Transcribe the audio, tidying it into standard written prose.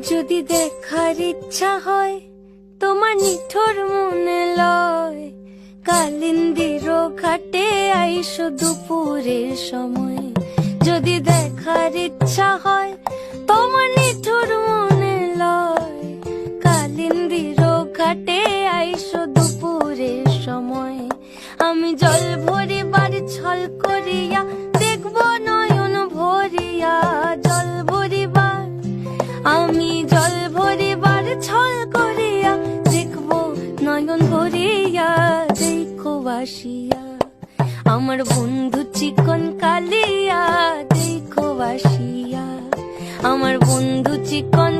যদি দেখার ইচ্ছা হয় তোমার নিঠুর মনে লয়, কালিন্দির ঘাটে আইসো দুপুরের সময়। যদি দেখার ইচ্ছা হয় তোমার নিঠুর মনে লয়, কালিন্দির ঘাটে আইসো দুপুরের সময়। আমি জল ভরিবার ছল করিয়া দেখব নয়ন ভরিয়া, জল ভরিবার আমি জল ভরিবার ছল করিয়া দেখব নয়ন ভরিয়া। দেখো বাসিয়া আমার বন্ধু চিকন কালিয়া, দেখো বাসিয়া আমার বন্ধু চিকন